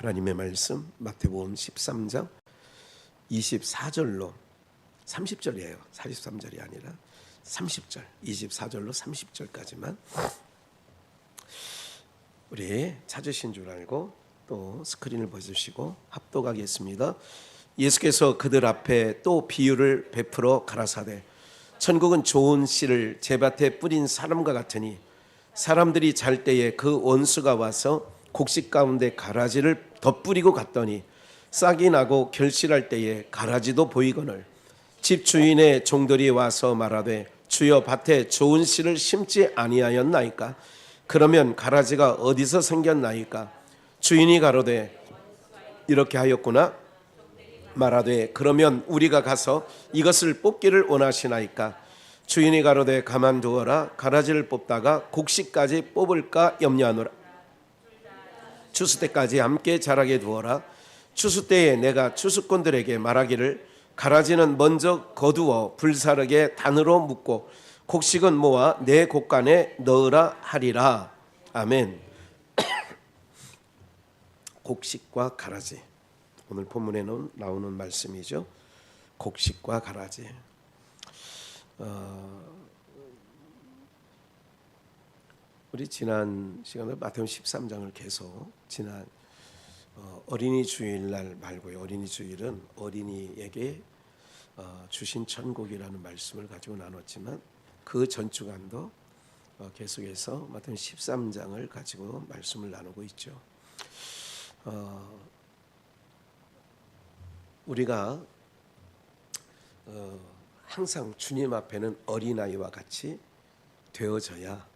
하나님의 말씀 마태복음 13장 24절로 30절이에요. 43절이 아니라 30절, 24절로 30절까지만 우리 찾으신 줄 알고 또 스크린을 보여주시고 합독하겠습니다. 예수께서 그들 앞에 또 비유를 베풀어 가라사대 천국은 좋은 씨를 제밭에 뿌린 사람과 같으니 사람들이 잘 때에 그 원수가 와서 곡식 가운데 가라지를 덧뿌리고 갔더니 싹이 나고 결실할 때에 가라지도 보이거늘 집 주인의 종들이 와서 말하되 주여 밭에 좋은 씨를 심지 아니하였나이까? 그러면 가라지가 어디서 생겼나이까? 주인이 가로되 이렇게 하였구나 말하되 그러면 우리가 가서 이것을 뽑기를 원하시나이까? 주인이 가로되 가만두어라. 가라지를 뽑다가 곡식까지 뽑을까 염려하노라. 추수 때까지 함께 자라게 두어라. 추수 때에 내가 추수꾼들에게 말하기를 가라지는 먼저 거두어 불사르게 단으로 묶고 곡식은 모아 내 곡간에 넣으라 하리라. 아멘. 곡식과 가라지, 오늘 본문에는 나오는 말씀이죠. 곡식과 가라지. 우리 지난 시간에 마태복음 13장을 계속 지난 어린이 주일날 말고요. 어린이 주일은 어린이에게 주신 천국이라는 말씀을 가지고 나눴지만 그 전 주간도 계속해서 마태복음 13장을 가지고 말씀을 나누고 있죠. 우리가 항상 주님 앞에는 어린아이와 같이 되어져야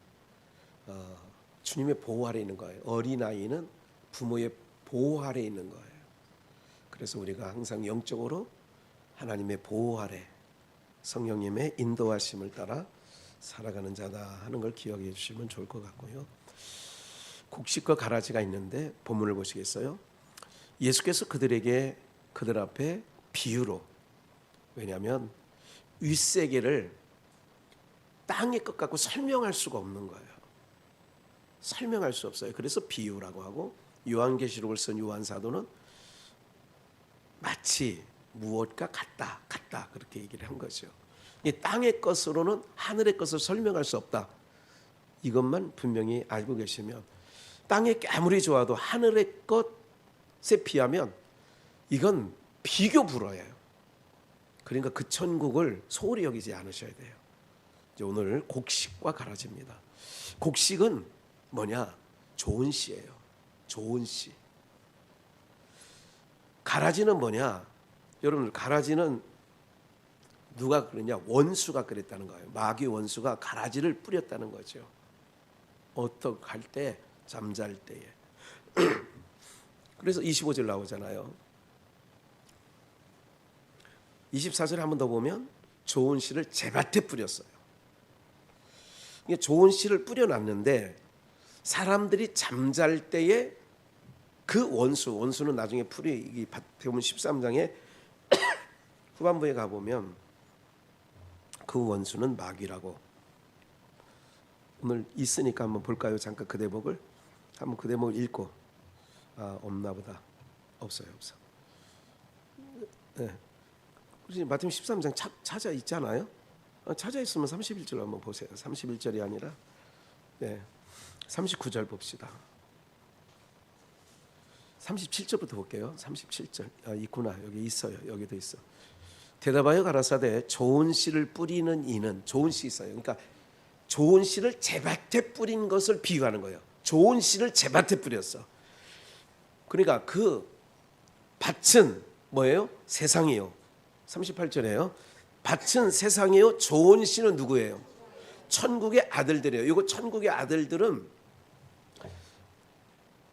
주님의 보호 아래 있는 거예요. 어린아이는 부모의 보호 아래 있는 거예요. 그래서 우리가 항상 영적으로 하나님의 보호 아래 성령님의 인도하심을 따라 살아가는 자다 하는 걸 기억해 주시면 좋을 것 같고요. 곡식과 가라지가 있는데 본문을 보시겠어요? 예수께서 그들 앞에 비유로, 왜냐하면 윗세계를 땅의 것 갖고 설명할 수가 없는 거예요. 설명할 수 없어요. 그래서 비유라고 하고, 요한계시록을 쓴 요한사도는 마치 무엇과 같다 그렇게 얘기를 한 거죠. 이 땅의 것으로는 하늘의 것을 설명할 수 없다. 이것만 분명히 알고 계시면, 땅이 아무리 좋아도 하늘의 것에 비하면 이건 비교 불허예요. 그러니까 그 천국을 소홀히 여기지 않으셔야 돼요. 이제 오늘 곡식과 가라지입니다. 곡식은 뭐냐? 좋은 씨예요. 좋은 씨. 가라지는 뭐냐? 여러분들, 가라지는 누가 그랬냐? 원수가 그랬다는 거예요. 마귀 원수가 가라지를 뿌렸다는 거죠. 어떻게 할 때? 잠잘 때에. 그래서 25절 나오잖아요. 24절에 한 번 더 보면 좋은 씨를 제밭에 뿌렸어요. 이게 좋은 씨를 뿌려놨는데 사람들이 잠잘 때에 그 원수는 나중에 풀이 마태복음 13장에 후반부에 가보면 그 원수는 마귀라고. 오늘 있으니까 한번 볼까요? 잠깐 그 대목을 한번 그 대목을 읽고. 없나 보다. 없어요. 네. 우리 마태복음 13장 찾아 있잖아요. 찾아 있으면 31절 한번 보세요. 31절이 아니라 39절 봅시다. 37절부터 볼게요. 37절. 있구나. 여기 있어요. 여기도 있어. 대답하여 가라사대 좋은 씨를 뿌리는 이는, 좋은 씨 있어요. 그러니까 좋은 씨를 제밭에 뿌린 것을 비유하는 거예요. 좋은 씨를 제밭에 뿌렸어. 그러니까 그 밭은 뭐예요? 세상이요. 38절에요. 밭은 세상이요. 좋은 씨는 누구예요? 천국의 아들들이에요. 이거 천국의 아들들은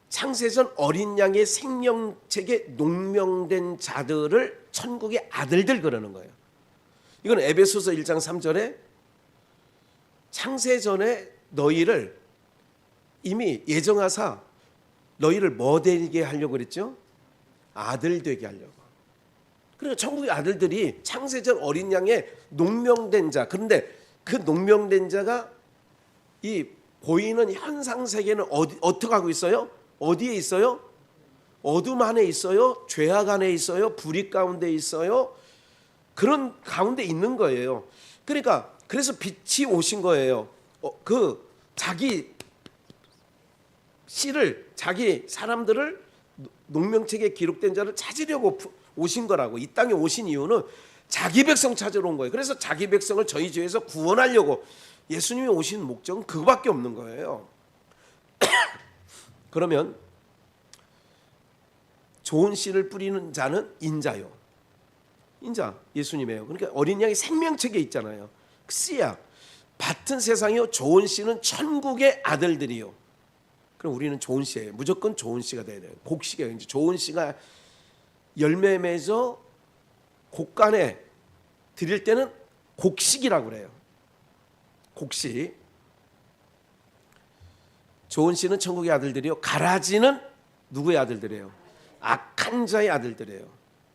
창세전 어린 양의 생명책에 농명된 자들을 천국의 아들들 그러는 거예요. 이건 에베소서 1장 3절에 창세전에 너희를 이미 예정하사 너희를 뭐 되게 하려고 그랬죠? 아들 되게 하려고. 그러니까 천국의 아들들이 창세전 어린 양의 농명된 자. 그런데 그 농명된 자가 이 보이는 현상 세계는 어떻게 하고 있어요? 어디에 있어요? 어둠 안에 있어요. 죄악 안에 있어요. 불의 가운데 있어요. 그런 가운데 있는 거예요. 그러니까 그래서 빛이 오신 거예요. 그 자기 씨를, 자기 사람들을, 농명책에 기록된 자를 찾으려고 오신 거라고. 이 땅에 오신 이유는 자기 백성 찾으러 온 거예요. 그래서 자기 백성을 저희 죄에서 구원하려고 예수님이 오신 목적은 그거밖에 없는 거예요. 그러면 좋은 씨를 뿌리는 자는 인자요. 인자, 예수님이에요. 그러니까 어린 양이 생명책에 있잖아요. 씨야. 밭은 세상이요, 좋은 씨는 천국의 아들들이요. 그럼 우리는 좋은 씨예요. 무조건 좋은 씨가 돼야 돼요. 곡식이에요. 이제 좋은 씨가 열매 맺어 곡간에 드릴 때는 곡식이라고 그래요. 곡식. 좋은 씨는 천국의 아들들이요. 가라지는 누구의 아들들이에요? 악한 자의 아들들이에요.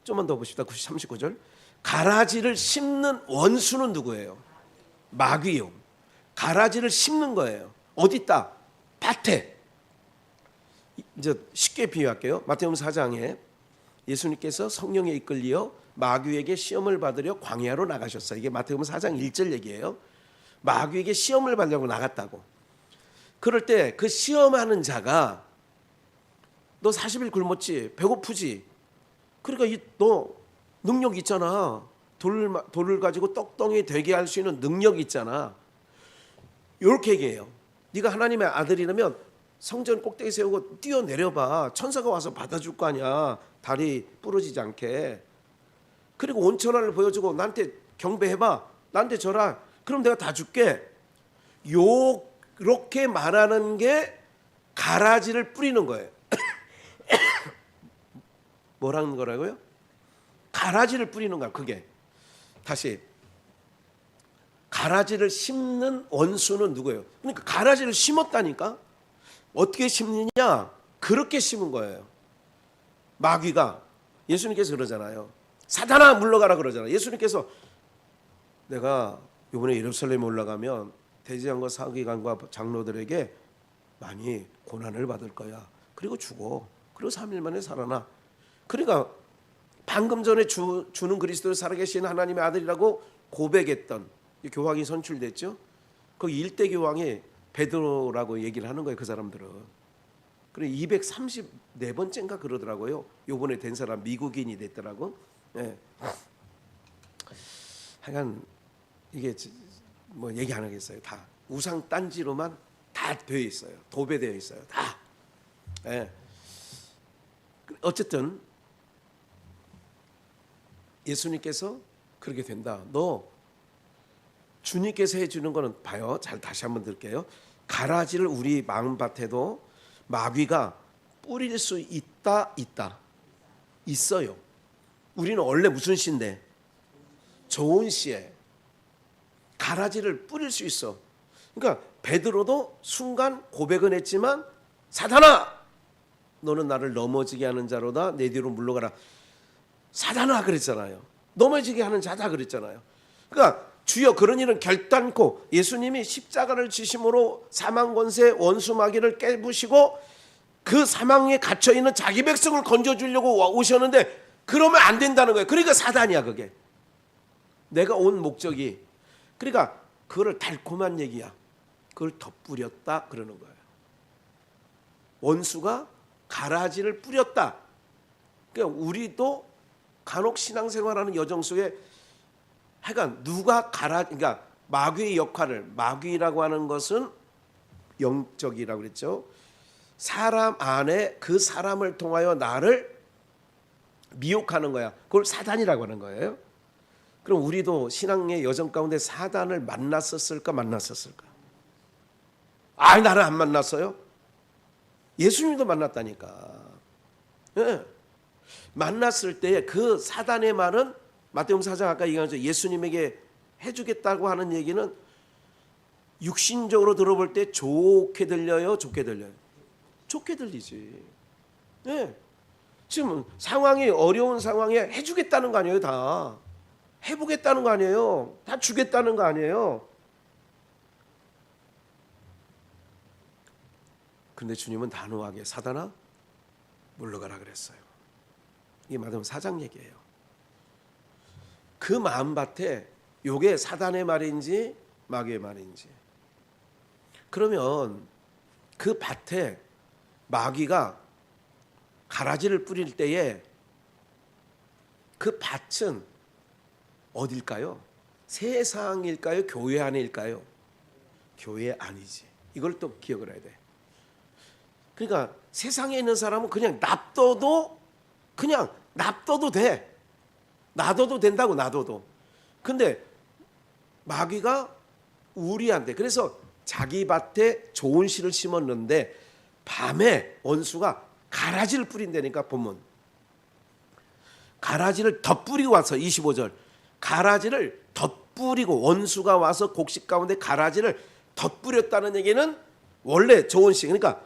좀만 더 보십시다. 39절. 가라지를 심는 원수는 누구예요? 마귀요. 가라지를 심는 거예요. 어디 있다? 밭에. 이제 쉽게 비유할게요. 마태복음 4장에 예수님께서 성령에 이끌려 마귀에게 시험을 받으려 광야로 나가셨어요. 이게 마태복음 4장 1절 얘기예요. 마귀에게 시험을 받으려고 나갔다고. 그럴 때 그 시험하는 자가 너 40일 굶었지? 배고프지? 그러니까 너 능력 있잖아. 돌을 가지고 떡덩이 되게 할 수 있는 능력 있잖아. 이렇게 얘기해요. 네가 하나님의 아들이라면 성전 꼭대기 세우고 뛰어내려봐. 천사가 와서 받아줄 거 아니야. 다리 부러지지 않게. 그리고 온천하를 보여주고 나한테 경배해봐. 나한테 져라. 그럼 내가 다 줄게. 이렇게 말하는 게 가라지를 뿌리는 거예요. 뭐라는 거라고요? 가라지를 뿌리는 거야. 그게. 다시. 가라지를 심는 원수는 누구예요? 그러니까 가라지를 심었다니까. 어떻게 심느냐? 그렇게 심은 거예요. 마귀가. 예수님께서 그러잖아요. 사단아 물러가라 그러잖아요. 예수님께서 내가 이번에 예루살렘에 올라가면 대제사장과 서기관과 장로들에게 많이 고난을 받을 거야. 그리고 죽어. 그리고 3일 만에 살아나. 그러니까 방금 전에 주는 그리스도를 살아계신 하나님의 아들이라고 고백했던 교황이 선출됐죠. 그 일대 교황이 베드로라고 얘기를 하는 거예요. 그 사람들은. 그래 234번째인가 그러더라고요. 요번에 된 사람 미국인이 됐더라고. 예. 하여간 이게 뭐 얘기 안 하겠어요. 다 우상 딴지로만 다 되어 있어요. 도배되어 있어요. 다. 예. 어쨌든 예수님께서 그렇게 된다. 너 주님께서 해주는 거는 봐요. 잘 다시 한번 들게요. 가라지를 우리 마음밭에도 마귀가 뿌릴 수 있다. 있어요. 우리는 원래 무슨 씨인데? 좋은 씨에 가라지를 뿌릴 수 있어. 그러니까 베드로도 순간 고백은 했지만 사단아 너는 나를 넘어지게 하는 자로다. 내 뒤로 물러가라. 사단아 그랬잖아요. 넘어지게 하는 자다 그랬잖아요. 그러니까 주여 그런 일은 결단코 예수님이 십자가를 지심으로 사망 권세 원수 마귀를 깨부시고 그 사망에 갇혀 있는 자기 백성을 건져 주려고 오셨는데 그러면 안 된다는 거예요. 그러니까 사단이야 그게. 내가 온 목적이. 그러니까 그거를 달콤한 얘기야. 그걸 덧뿌렸다 그러는 거예요. 원수가 가라지를 뿌렸다. 그러니까 우리도 간혹 신앙생활하는 여정 속에 하여간 누가 그러니까 마귀의 역할을, 마귀라고 하는 것은 영적이라고 그랬죠. 사람 안에 그 사람을 통하여 나를 미혹하는 거야. 그걸 사단이라고 하는 거예요. 그럼 우리도 신앙의 여정 가운데 사단을 만났었을까? 나는 안 만났어요. 예수님도 만났다니까. 네. 만났을 때 그 사단의 말은 마태복음 4장 아까 얘기한 것처럼 예수님에게 해주겠다고 하는 얘기는 육신적으로 들어볼 때 좋게 들려요? 좋게 들려요? 좋게 들리지. 네. 지금 상황이 어려운 상황에 해주겠다는 거 아니에요? 다 해보겠다는 거 아니에요? 다 주겠다는 거 아니에요? 근데 주님은 단호하게 사단아 물러가라 그랬어요. 이게 마태복음 4장 얘기예요. 그 마음밭에 요게 사단의 말인지 마귀의 말인지. 그러면 그 밭에 마귀가 가라지를 뿌릴 때에 그 밭은 어딜까요? 세상일까요? 교회 안일까요? 교회 아니지. 이걸 또 기억을 해야 돼. 그러니까 세상에 있는 사람은 그냥 놔둬도 돼. 놔둬도 된다고, 놔둬도. 근데 마귀가 우리한테, 그래서 자기 밭에 좋은 씨를 심었는데 밤에 원수가 가라지를 뿌린다니까. 보면 가라지를 덧뿌리고 와서 25절 가라지를 덧뿌리고, 원수가 와서 곡식 가운데 가라지를 덧뿌렸다는 얘기는 원래 좋은 씨, 그러니까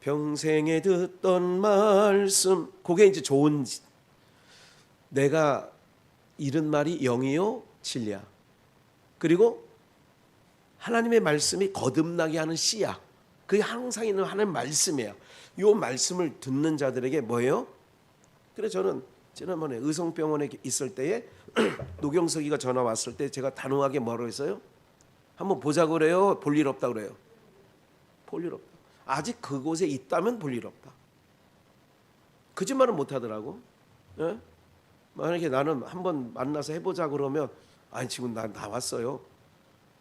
평생에 듣던 말씀, 그게 이제 좋은, 내가 잃은 말이 영이요 진리야. 그리고 하나님의 말씀이 거듭나게 하는 씨야. 그게 항상 있는 하나님의 말씀이에요. 이 말씀을 듣는 자들에게 뭐예요? 그래서 저는 지난번에 의성병원에 있을 때에 노경석이가 전화 왔을 때 제가 단호하게 뭐라고 했어요? 한번 보자고 그래요? 볼 일 없다 그래요? 볼 일 없다. 아직 그곳에 있다면 볼 일 없다. 거짓말은 못하더라고. 예? 만약에 나는 한번 만나서 해보자 그러면, 아니 지금 나 나왔어요.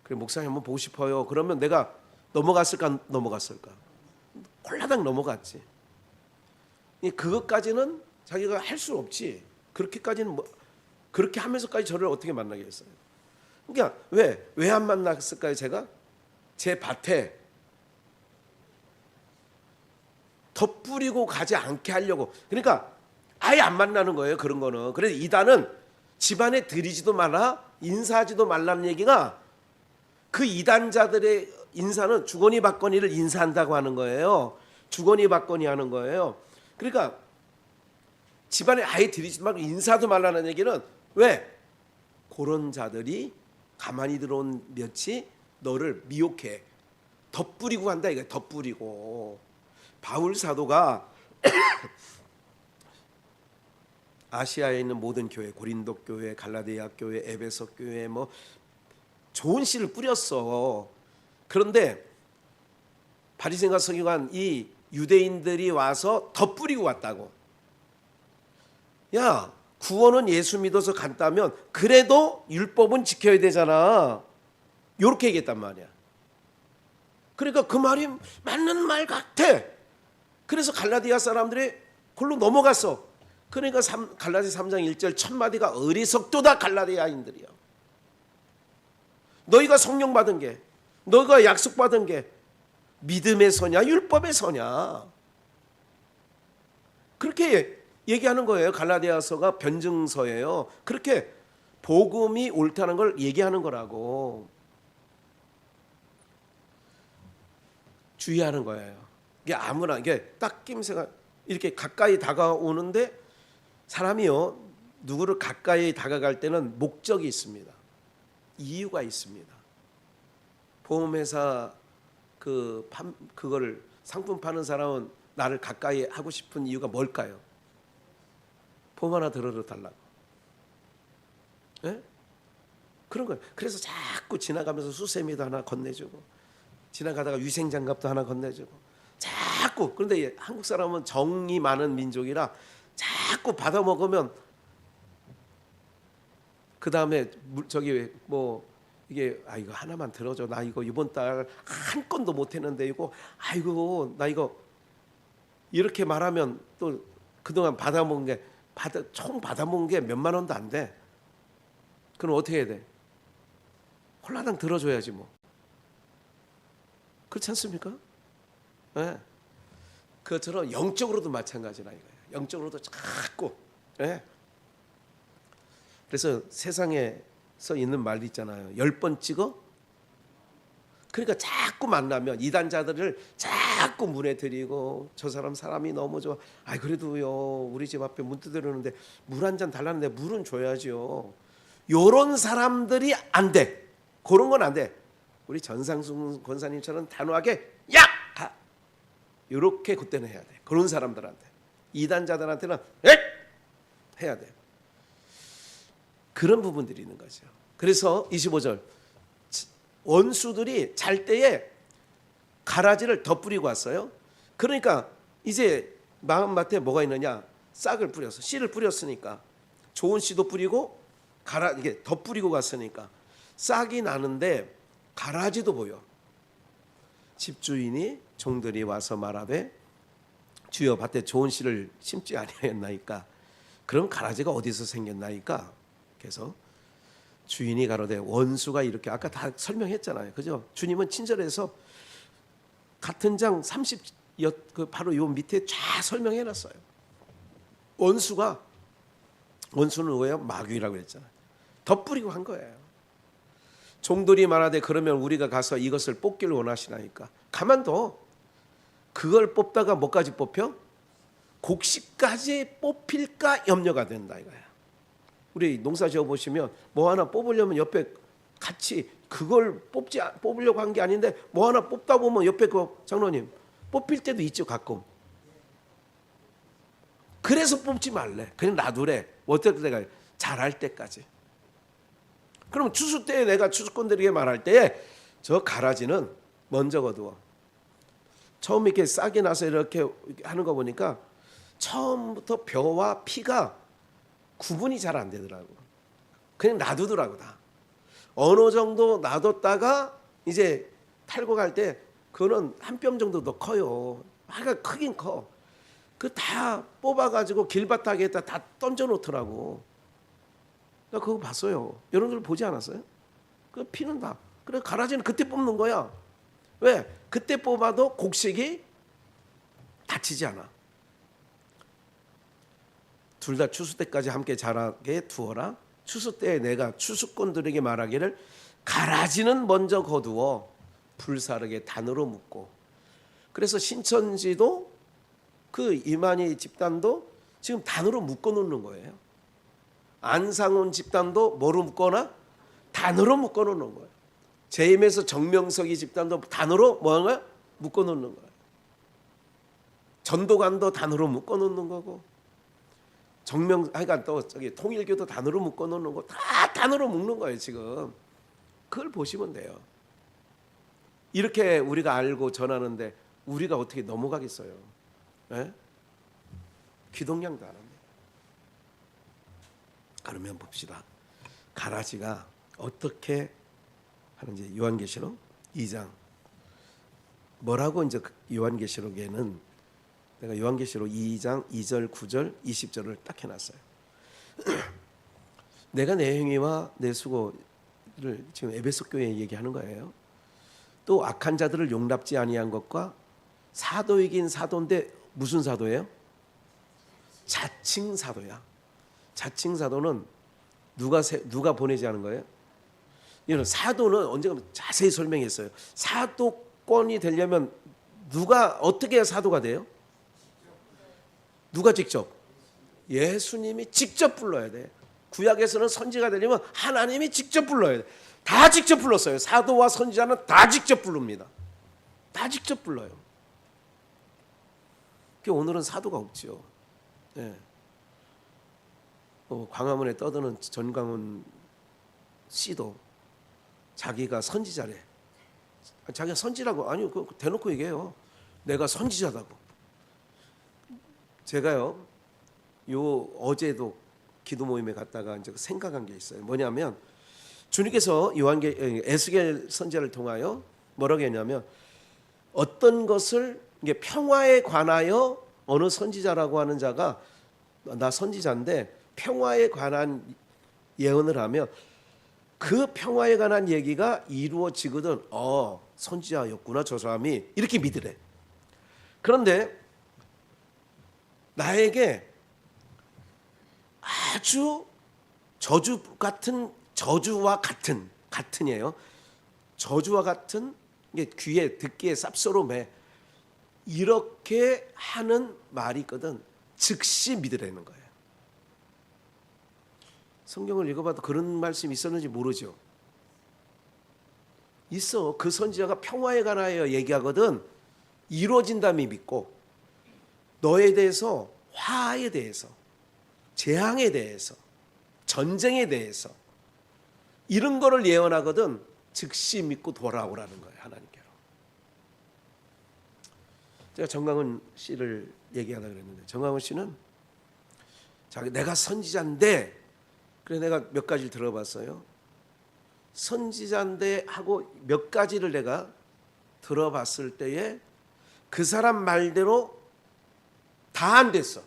그래 목사님 한번 보고 싶어요. 그러면 내가 넘어갔을까 안 넘어갔을까? 홀라당 넘어갔지. 그것까지는 자기가 할 수 없지. 그렇게까지는 뭐, 그렇게 하면서까지 저를 어떻게 만나겠어요? 그러니까 왜 안 만났을까요? 제가 제 밭에 덧뿌리고 가지 않게 하려고. 그러니까 아예 안 만나는 거예요. 그런 거는. 그래서 이단은 집안에 들이지도 마라, 인사하지도 말라는 얘기가, 그 이단자들의 인사는 주거니 받거니를 인사한다고 하는 거예요. 주거니 받거니 하는 거예요. 그러니까 집안에 아예 들이지도 말고 인사도 말라는 얘기는, 왜? 그런 자들이 가만히 들어온 몇이 너를 미혹해. 덧뿌리고 한다 이거야. 덧뿌리고. 바울 사도가 아시아에 있는 모든 교회, 고린도 교회, 갈라디아 교회, 에베소 교회, 뭐 좋은 씨를 뿌렸어. 그런데 바리새인과 서기관, 이 유대인들이 와서 덧뿌리고 왔다고. 야, 구원은 예수 믿어서 간다면 그래도 율법은 지켜야 되잖아. 이렇게 얘기했단 말이야. 그러니까 그 말이 맞는 말 같아. 그래서 갈라디아 사람들이 그걸로 넘어갔어. 그러니까 갈라디아 3장 1절 첫 마디가 어리석도다 갈라디아인들이야. 너희가 성령 받은 게, 너희가 약속 받은 게 믿음의 서냐 율법의 서냐, 그렇게 얘기하는 거예요. 갈라디아서가 변증서예요. 그렇게 복음이 옳다는 걸 얘기하는 거라고. 주의하는 거예요. 이게 아무나, 이게 딱 낌새가 이렇게 가까이 다가오는데, 사람이요 누구를 가까이 다가갈 때는 목적이 있습니다. 이유가 있습니다. 보험회사 그걸 상품 파는 사람은 나를 가까이 하고 싶은 이유가 뭘까요? 보험 하나 들어달라고. 예? 그런 거예요. 그래서 자꾸 지나가면서 수세미도 하나 건네주고, 지나가다가 위생장갑도 하나 건네주고, 자꾸. 그런데 한국 사람은 정이 많은 민족이라 자꾸 받아 먹으면, 그 다음에 저기 뭐 이게, 이거 하나만 들어줘. 나 이거 이번 달 한 건도 못 했는데 이거, 아이고 나 이거, 이렇게 말하면 또 그동안 받아 먹은 게 총 받아 먹은 게 몇만 원도 안 돼. 그럼 어떻게 해야 돼? 홀라당 들어줘야지 뭐. 그렇지 않습니까? 네. 그것처럼 영적으로도 마찬가지라 이거예요. 영적으로도 자꾸. 네. 그래서 세상에서 있는 말 있잖아요. 10번 찍어? 그러니까 자꾸 만나면 이단자들을 자꾸 문에 들이고, 저 사람이 너무 좋아. 그래도요 우리 집 앞에 문 두드리는데 물 한 잔 달라는데 물은 줘야죠. 요런 사람들이 안 돼. 그런 건 안 돼. 우리 전상순 권사님처럼 단호하게 야! 가! 이렇게 그때는 해야 돼. 그런 사람들한테. 이단자들한테는 에 해야 돼. 그런 부분들이 있는 거죠. 그래서 25절 원수들이 잘 때에 가라지를 덧뿌리고 왔어요. 그러니까 이제 마음밭에 뭐가 있느냐? 싹을 뿌려서 씨를 뿌렸으니까 좋은 씨도 뿌리고 이게 덧뿌리고 갔으니까 싹이 나는데 가라지도 보여. 집주인이 종들이 와서 말하되 주여 밭에 좋은 씨를 심지 아니하였나이까? 그럼 가라지가 어디서 생겼나이까? 그래서 주인이 가로되 원수가 이렇게 아까 다 설명했잖아요. 그죠? 주님은 친절해서 같은 장 30 바로 요 밑에 쫙 설명해 놨어요. 원수는 뭐예요? 마귀라고 했잖아요. 덧뿌리고 한 거예요. 종들이 말하되 그러면 우리가 가서 이것을 뽑기를 원하시나이까? 가만둬. 그걸 뽑다가 뭐까지 뽑혀? 곡식까지 뽑힐까 염려가 된다 이거야. 우리 농사 지어 보시면 뭐 하나 뽑으려면 옆에 같이 그걸 뽑으려고 한 게 아닌데 뭐 하나 뽑다 보면 옆에 그 장로님 뽑힐 때도 있죠 가끔. 그래서 뽑지 말래. 그냥 놔두래. 어떨 때가 잘할 때까지. 그럼 추수 때에 내가 추수꾼들에게 말할 때에 저 가라지는 먼저 거두어. 처음 이렇게 싹이 나서 이렇게 하는 거 보니까 처음부터 벼와 피가 구분이 잘 안 되더라고. 그냥 놔두더라고 다. 어느 정도 놔뒀다가 이제 탈고 갈 때 그거는 한 뼘 정도 더 커요. 하여간 크긴 커. 그 다 뽑아가지고 길바닥에다 다 던져 놓더라고. 나 그거 봤어요. 여러분들 보지 않았어요? 그 피는 다. 그래 가라지는 그때 뽑는 거야. 왜? 그때 뽑아도 곡식이 다치지 않아. 둘 다 추수 때까지 함께 자라게 두어라. 추수 때에 내가 추수꾼들에게 말하기를 가라지는 먼저 거두어 불사르게 단으로 묶고. 그래서 신천지도 그 이만희 집단도 지금 단으로 묶어 놓는 거예요. 안상훈 집단도 뭐로 묶거나 단으로 묶어 놓는 거예요. 제임에서 정명석이 집단도 단으로 뭐가 묶어 놓는 거예요. 전도관도 단으로 묶어 놓는 거고 하여간 또 저기 통일교도 단으로 묶어 놓는 거 다 단으로 묶는 거예요 지금. 그걸 보시면 돼요. 이렇게 우리가 알고 전하는데 우리가 어떻게 넘어가겠어요? 네? 귀동냥도 안 합니다. 그러면 봅시다. 가라지가 어떻게 하는지 요한계시록 2장 뭐라고 이제 요한계시록에는 내가 요한계시록 2장 2절 9절 20절을 딱 해놨어요. 내가 내 행위와 내 수고를 지금 에베소 교회에 얘기하는 거예요. 또 악한 자들을 용납지 아니한 것과 사도이긴 사도인데 무슨 사도예요? 자칭 사도야. 자칭 사도는 누가 보내지 않은 거예요? 이런 사도는 언젠가 자세히 설명했어요. 사도권이 되려면 누가 어떻게 해야 사도가 돼요? 누가 직접? 예수님이 직접 불러야 돼. 구약에서는 선지가 되려면 하나님이 직접 불러야 돼. 다 직접 불렀어요. 사도와 선지자는 다 직접 부릅니다. 다 직접 불러요. 오늘은 사도가 없죠. 네. 광화문에 떠드는 전광훈 씨도 자기가 선지자래. 자기가 선지라고 아니요 대놓고 얘기해요. 내가 선지자다고. 제가요 어제도 기도 모임에 갔다가 이제 생각한 게 있어요. 뭐냐면 주님께서 에스겔 선지자를 통하여 뭐라고 했냐면 어떤 것을 이게 평화에 관하여 어느 선지자라고 하는 자가 나 선지자인데 평화에 관한 예언을 하면 그 평화에 관한 얘기가 이루어지거든. 선지자였구나 저 사람이 이렇게 믿으래. 그런데 나에게 아주 저주와 같은이에요. 저주와 같은 게 귀에 듣기에 쌉소름해. 이렇게 하는 말이 있거든. 즉시 믿으라는 거예요. 성경을 읽어봐도 그런 말씀이 있었는지 모르죠. 있어. 그 선지자가 평화에 관하여 얘기하거든. 이루어진다며 믿고 너에 대해서 화에 대해서, 재앙에 대해서, 전쟁에 대해서 이런 거를 예언하거든 즉시 믿고 돌아오라는 거예요. 하나님께로. 제가 정강훈 씨를 얘기하다 그랬는데, 정강훈 씨는 내가 선지자인데, 그래 내가 몇 가지를 들어봤어요. 선지자인데 하고 몇 가지를 내가 들어봤을 때에 그 사람 말대로 다 안 됐어.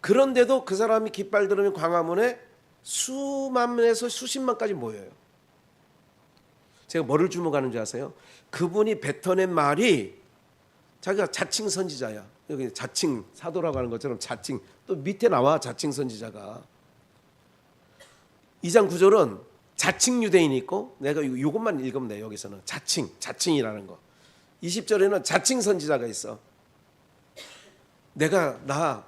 그런데도 그 사람이 깃발 들으면 광화문에 수만에서 수십만까지 모여요. 제가 뭐를 주목하는 줄 아세요? 그분이 뱉어낸 말이 자기가 자칭 선지자야. 여기 자칭 사도라고 하는 것처럼 자칭, 또 밑에 나와 자칭 선지자가. 2장 9절은 자칭 유대인이 있고, 내가 이것만 읽으면 돼. 여기서는 자칭이라는 거. 20절에는 자칭 선지자가 있어. 나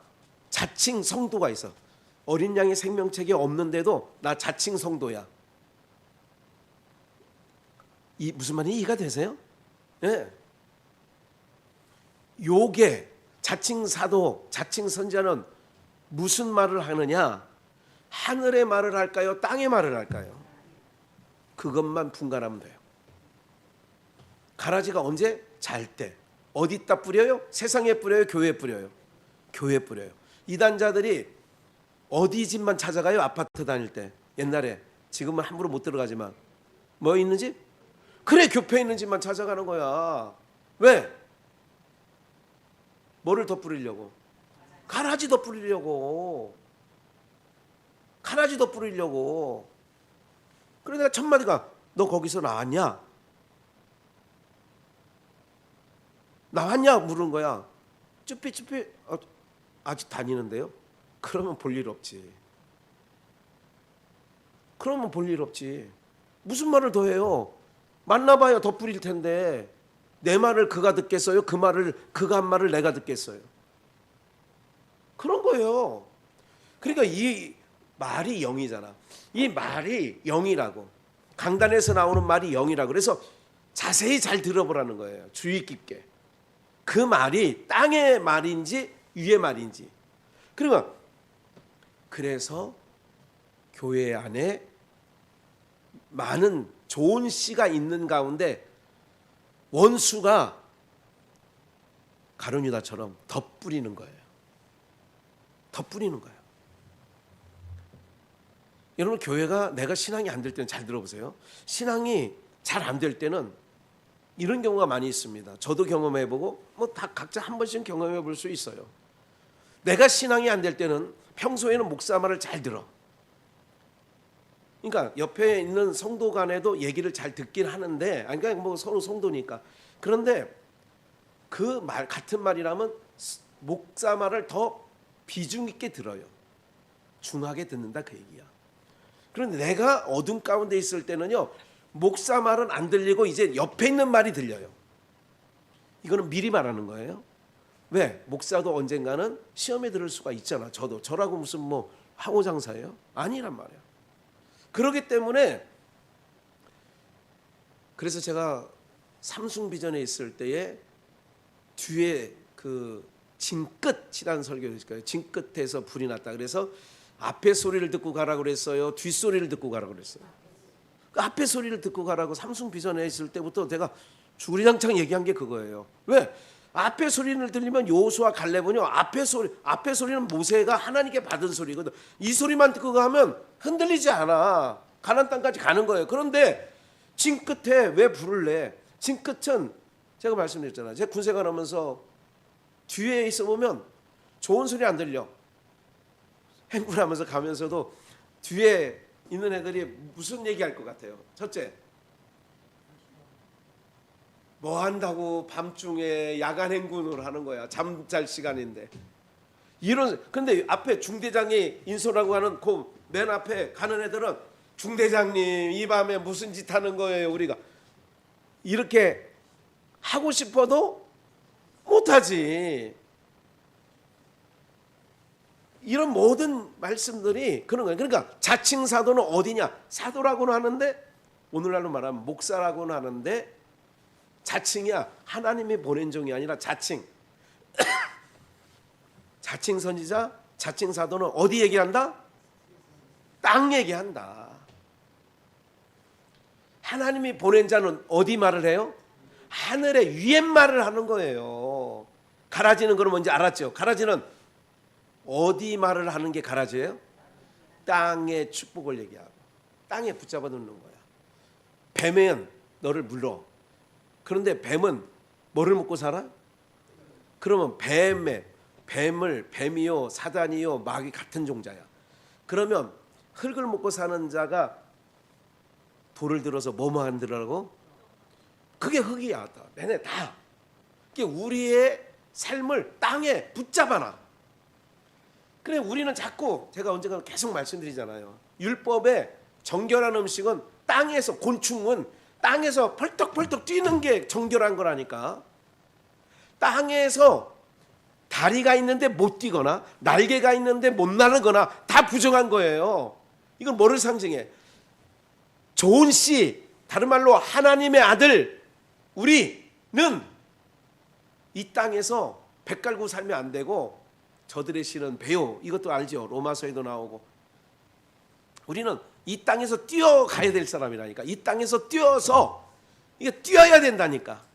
자칭 성도가 있어. 어린 양의 생명책이 없는데도 나 자칭 성도야. 이 무슨 말인지 이해가 되세요? 예. 요게 자칭 사도, 자칭 선지자는 무슨 말을 하느냐? 하늘의 말을 할까요? 땅의 말을 할까요? 그것만 분간하면 돼요. 가라지가 언제? 잘 때. 어디다 뿌려요? 세상에 뿌려요? 교회에 뿌려요? 교회에 뿌려요. 이단자들이 어디 집만 찾아가요? 아파트 다닐 때. 옛날에. 지금은 함부로 못 들어가지만. 뭐 있는 집? 그래, 교회 있는 집만 찾아가는 거야. 왜? 뭐를 더 뿌리려고? 가라지 더 뿌리려고. 가라지 더 뿌리려고. 그래 내가 첫 마디가, 너 거기서 나왔냐? 나왔냐? 물은 거야. 쭈삐쭈삐, 아직 다니는데요? 그러면 볼 일 없지. 그러면 볼 일 없지. 무슨 말을 더 해요? 만나봐야 더 뿌릴 텐데 내 말을 그가 듣겠어요? 그가 한 말을 내가 듣겠어요? 그런 거예요. 그러니까 이 말이 영이잖아. 이 말이 영이라고. 강단에서 나오는 말이 영이라고. 그래서 자세히 잘 들어보라는 거예요. 주의 깊게. 그 말이 땅의 말인지 위의 말인지. 그러니까 그래서 교회 안에 많은 좋은 씨가 있는 가운데 원수가 가룟 유다처럼 덧뿌리는 거예요. 덧뿌리는 거예요. 여러분, 교회가 내가 신앙이 안 될 때는 잘 들어보세요. 신앙이 잘 안 될 때는 이런 경우가 많이 있습니다. 저도 경험해보고 뭐 다 각자 한 번씩 경험해볼 수 있어요. 내가 신앙이 안 될 때는 평소에는 목사 말을 잘 들어. 그러니까 옆에 있는 성도 간에도 얘기를 잘 듣긴 하는데, 그러니까 뭐 서로 성도니까. 그런데 그 말 같은 말이라면 목사 말을 더 비중 있게 들어요. 중하게 듣는다 그 얘기야. 그런데 내가 어둠 가운데 있을 때는요, 목사 말은 안 들리고 이제 옆에 있는 말이 들려요. 이거는 미리 말하는 거예요. 왜? 목사도 언젠가는 시험에 들을 수가 있잖아. 저라고 무슨 뭐 항호장사예요? 아니란 말이야. 그렇기 때문에 그래서 제가 삼숭비전에 있을 때에 뒤에 그 진끝이라는 설교를 했을까요? 진끝에서 불이 났다. 그래서 앞에 소리를 듣고 가라고 그랬어요? 뒷소리를 듣고 가라고 그랬어요? 그 앞에 소리를 듣고 가라고 삼숭비전에 있을 때부터 내가 주구리장창 얘기한 게 그거예요. 왜? 앞에 소리를 들리면 여호수아 갈렙은요, 앞에 소리는 모세가 하나님께 받은 소리거든. 이 소리만 듣고 가면 흔들리지 않아. 가나안 땅까지 가는 거예요. 그런데 진끝에 왜 불을 내? 진끝은 제가 말씀드렸잖아요. 제가 군생활 하면서 뒤에 있어 보면 좋은 소리 안 들려. 행군하면서 가면서도 뒤에 있는 애들이 무슨 얘기할 것 같아요? 첫째, 뭐 한다고 밤중에 야간 행군을 하는 거야. 잠잘 시간인데. 근데 앞에 중대장이 인솔하고 하는 그 맨 앞에 가는 애들은, 중대장님 이 밤에 무슨 짓 하는 거예요? 우리가 이렇게 하고 싶어도 못하지. 이런 모든 말씀들이 그런 거예요. 그러니까 자칭 사도는 어디냐? 사도라고는 하는데, 오늘날로 말하면 목사라고는 하는데 자칭이야. 하나님이 보낸 종이 아니라 자칭. 자칭 선지자, 자칭 사도는 어디 얘기한다? 땅 얘기한다. 하나님이 보낸 자는 어디 말을 해요? 하늘의 위에 말을 하는 거예요. 가라지는 그럼 뭔지 알았죠? 가라지는 어디 말을 하는 게 가라지예요? 땅의 축복을 얘기하고 땅에 붙잡아 놓는 거야. 뱀은 너를 물러. 그런데 뱀은 뭐를 먹고 살아? 그러면 뱀이요 사단이요 마귀 같은 종자야. 그러면 흙을 먹고 사는 자가 돌을 들어서 뭐 만들라고? 그게 흙이야. 얘네 다. 그게 우리의 삶을 땅에 붙잡아놔. 그래 우리는 자꾸 제가 언젠가 계속 말씀드리잖아요. 율법의 정결한 음식은 땅에서 곤충은 땅에서 펄떡펄떡 뛰는 게 정결한 거라니까. 땅에서 다리가 있는데 못 뛰거나 날개가 있는데 못 나르거나 다 부정한 거예요. 이건 뭐를 상징해? 좋은 씨, 다른 말로 하나님의 아들 우리는 이 땅에서 배 깔고 살면 안 되고 저들의 씨는 배요. 이것도 알죠. 로마서에도 나오고. 우리는 이 땅에서 뛰어가야 될 사람이라니까. 이 땅에서 뛰어서 이게 뛰어야 된다니까.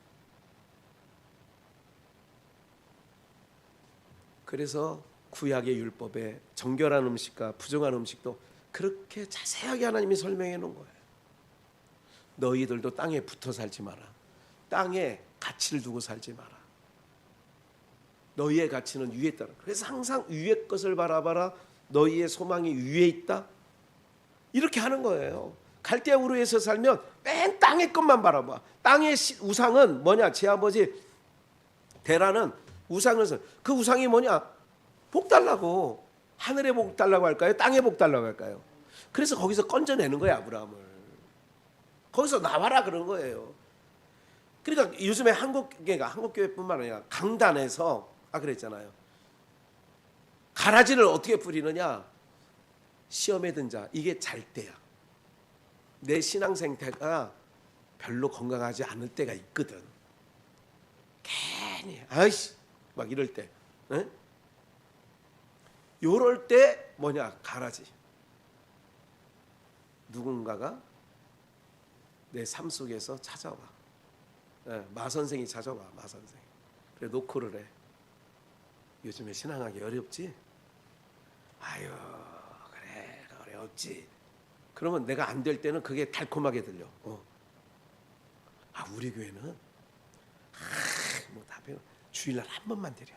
그래서 구약의 율법에 정결한 음식과 부정한 음식도 그렇게 자세하게 하나님이 설명해 놓은 거예요. 너희들도 땅에 붙어 살지 마라. 땅에 가치를 두고 살지 마라. 너희의 가치는 위에 있다. 그래서 항상 위의 것을 바라봐라. 너희의 소망이 위에 있다. 이렇게 하는 거예요. 갈대아 우르에서 살면 맨 땅의 것만 바라봐. 땅의 우상은 뭐냐? 제 아버지 데라는 우상을 그 우상이 뭐냐? 복 달라고. 하늘에 복 달라고 할까요? 땅에 복 달라고 할까요? 그래서 거기서 건져내는 거예요, 아브라함을. 거기서 나와라 그런 거예요. 그러니까 요즘에 한국교회뿐만 아니라 강단에서 그랬잖아요. 가라지를 어떻게 뿌리느냐? 시험에 든 자, 이게 잘 때야. 내 신앙 생태가 별로 건강하지 않을 때가 있거든. 괜히 아이씨 막 이럴 때, 응? 요럴 때 뭐냐? 가라지. 누군가가 내 삶 속에서 찾아와. 마 선생이 찾아와. 마 선생. 그래 노크를 해. 요즘에 신앙하기 어렵지? 아유 그래 어렵지. 그러면 내가 안 될 때는 그게 달콤하게 들려. 우리 교회는 뭐 답변 주일날 한 번만 드려.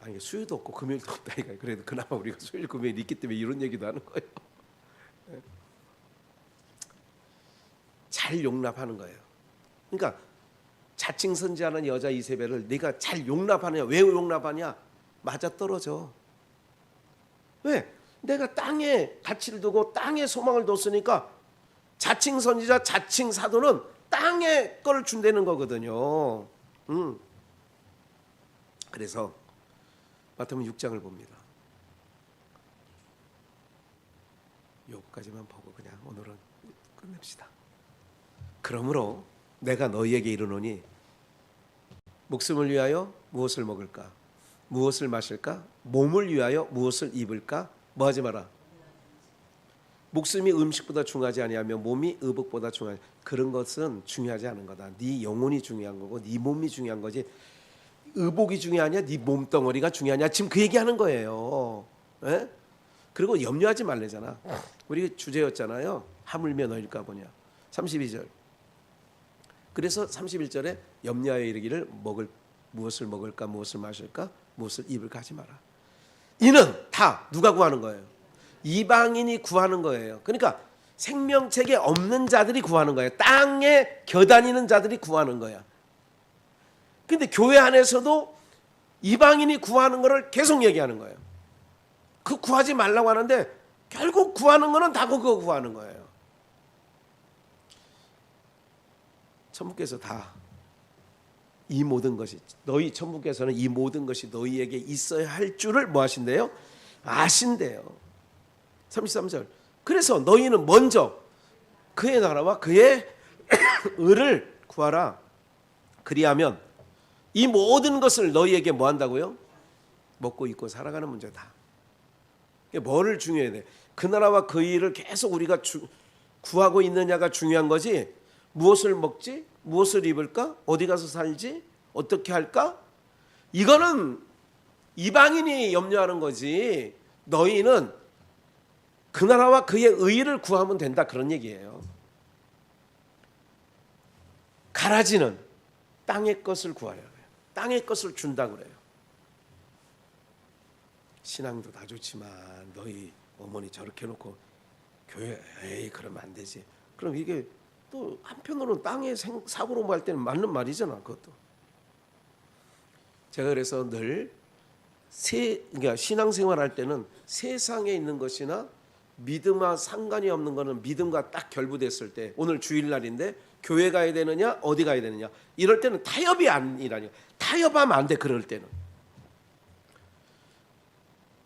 아니 수요도 없고 금요일도 없다 이거. 그래도 그나마 우리가 수요일 금요일 있기 때문에 이런 얘기도 하는 거예요. 잘 용납하는 거예요. 그러니까 자칭 선지하는 여자 이세벨을 네가 잘 용납하느냐? 왜 용납하냐? 맞아 떨어져. 왜? 내가 땅에 가치를 두고 땅에 소망을 뒀으니까 자칭 선지자, 자칭 사도는 땅에 걸 준다는 거거든요. 그래서 마태복음 6장을 봅니다. 요거까지만 보고 그냥 오늘은 끝냅시다. 그러므로 내가 너희에게 이르노니 목숨을 위하여 무엇을 먹을까? 무엇을 마실까? 몸을 위하여 무엇을 입을까? 뭐 하지 마라. 목숨이 음식보다 중요하지 아니하며 몸이 의복보다 중요하지. 그런 것은 중요하지 않은 거다. 네 영혼이 중요한 거고 네 몸이 중요한 거지. 의복이 중요하냐? 네 몸덩어리가 중요하냐? 지금 그 얘기하는 거예요. 에? 그리고 염려하지 말래잖아. 우리 주제였잖아요. 하물며 너일까 보냐. 32절. 그래서 31절에 염려하여 이르기를 무엇을 먹을까 무엇을 마실까 무엇을 입을까 하지 마라. 이는 다 누가 구하는 거예요? 이방인이 구하는 거예요. 그러니까 생명책에 없는 자들이 구하는 거예요. 땅에 겨다니는 자들이 구하는 거야. 근데 교회 안에서도 이방인이 구하는 거를 계속 얘기하는 거예요. 그 구하지 말라고 하는데 결국 구하는 거는 다 그거 구하는 거예요. 천부께서 다 이 모든 것이 너희 천부께서는 이 모든 것이 너희에게 있어야 할 줄을 뭐 하신대요? 아신대요. 33절. 그래서 너희는 먼저 그의 나라와 그의 의를 구하라. 그리하면 이 모든 것을 너희에게 뭐 한다고요? 먹고 입고 살아가는 문제다. 뭐를 중요해야 돼? 그 나라와 그 일을 계속 우리가 구하고 있느냐가 중요한 거지. 무엇을 먹지? 무엇을 입을까? 어디 가서 살지? 어떻게 할까? 이거는 이방인이 염려하는 거지. 너희는 그 나라와 그의 의를 구하면 된다, 그런 얘기예요. 가라지는 땅의 것을 구하려고 해요. 땅의 것을 준다고 그래요. 신앙도 다 좋지만 너희 어머니 저렇게 해놓고 교회 에이 그러면 안 되지. 그럼 이게 또 한편으로는 땅의 사고로 할 때는 맞는 말이잖아. 그것도. 제가 그래서 늘 그러니까 신앙생활 할 때는 세상에 있는 것이나 믿음과 상관이 없는 거는 믿음과 딱 결부됐을 때, 오늘 주일날인데 교회 가야 되느냐 어디 가야 되느냐 이럴 때는 타협이 아니라니. 타협하면 안 돼. 그럴 때는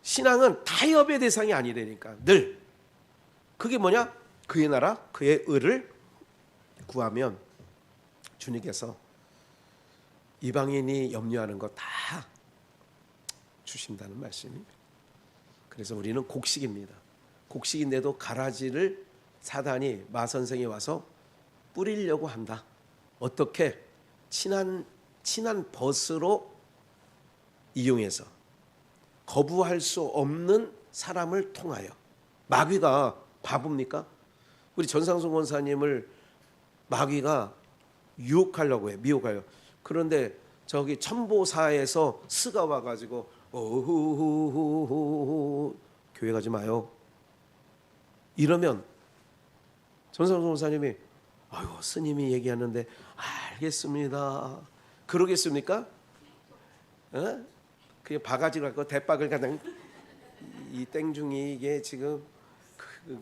신앙은 타협의 대상이 아니라니까. 늘 그게 뭐냐? 그의 나라 그의 의를 구하면 주님께서 이방인이 염려하는 거 다 주신다는 말씀입니다. 그래서 우리는 곡식입니다. 곡식인데도 가라지를 사단이 마선생이 와서 뿌리려고 한다. 어떻게? 친한 벗으로 이용해서 거부할 수 없는 사람을 통하여. 마귀가 바보입니까? 우리 전상수 권사님을 마귀가 유혹하려고 해. 미혹하려. 그런데 저기 천보사에서 스가 와가지고 어후후후후 교회 가지 마요. 이러면 전상수 권사님이 아유 스님이 얘기하는데 알겠습니다. 그러겠습니까? 그냥 바가지를 갖고 대박을 가장 이 땡중이 이게 지금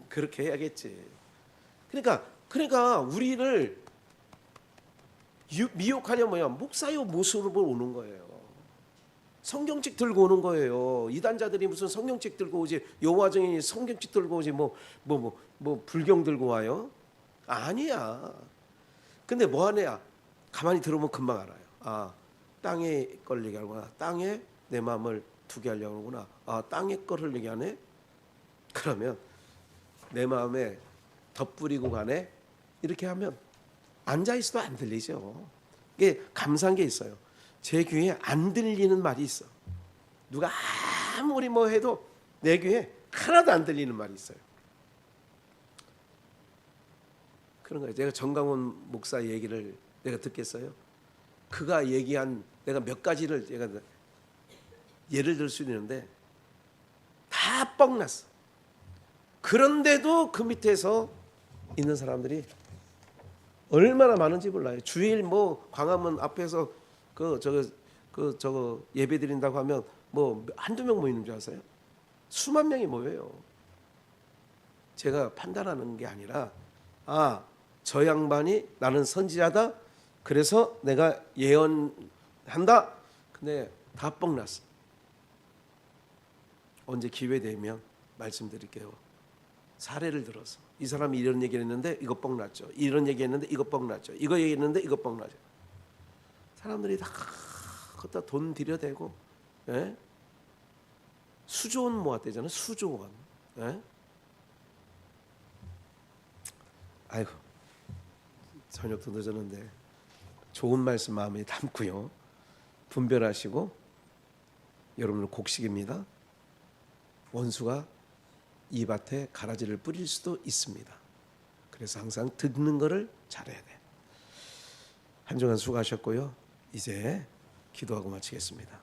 그렇게 해야겠지. 그러니까 우리를 미혹하려 뭐야? 목사요 모습으로 오는 거예요. 성경책 들고 오는 거예요. 이단자들이 무슨 성경책 들고 오지? 여호와 증인이 성경책 들고 오지? 뭐 불경 들고 와요? 아니야. 근데 뭐 하냐? 가만히 들어보면 금방 알아요. 아, 땅에 걸 얘기하는구나. 땅에 내 마음을 두게 하려고 하는구나. 아, 땅의 거를 얘기하네. 그러면 내 마음에 덧뿌리고 가네. 이렇게 하면 앉아 있어도 안 들리죠. 이게 감사한 게 있어요. 제 귀에 안 들리는 말이 있어. 누가 아무리 뭐 해도 내 귀에 하나도 안 들리는 말이 있어요. 그런 거예요. 제가 정강훈 목사 얘기를 내가 듣겠어요? 그가 얘기한 내가 몇 가지를 제가 예를 들 수 있는데 다 뻥났어. 그런데도 그 밑에서 있는 사람들이 얼마나 많은지 몰라요. 주일 뭐 광화문 앞에서 저거 예배 드린다고 하면 뭐 한두 명 모이는 줄 아세요? 수만 명이 모여요. 제가 판단하는 게 아니라 저 양반이 나는 선지자다. 그래서 내가 예언한다. 근데 다 뻥났어. 언제 기회 되면 말씀드릴게요. 사례를 들어서 이 사람이 이런 얘기를 했는데 이거 뻥났죠. 이런 얘기했는데 이거 뻥났죠. 이거 얘기했는데 이거 뻥났죠. 사람들이 다 거기다 돈 들여대고 수조원 모았대잖아요. 수조원. 아이고 저녁도 늦었는데 좋은 말씀 마음에 담고요. 분별하시고 여러분은 곡식입니다. 원수가 이 밭에 가라지를 뿌릴 수도 있습니다. 그래서 항상 듣는 거를 잘해야 돼. 한 주간 수고하셨고요. 이제 기도하고 마치겠습니다.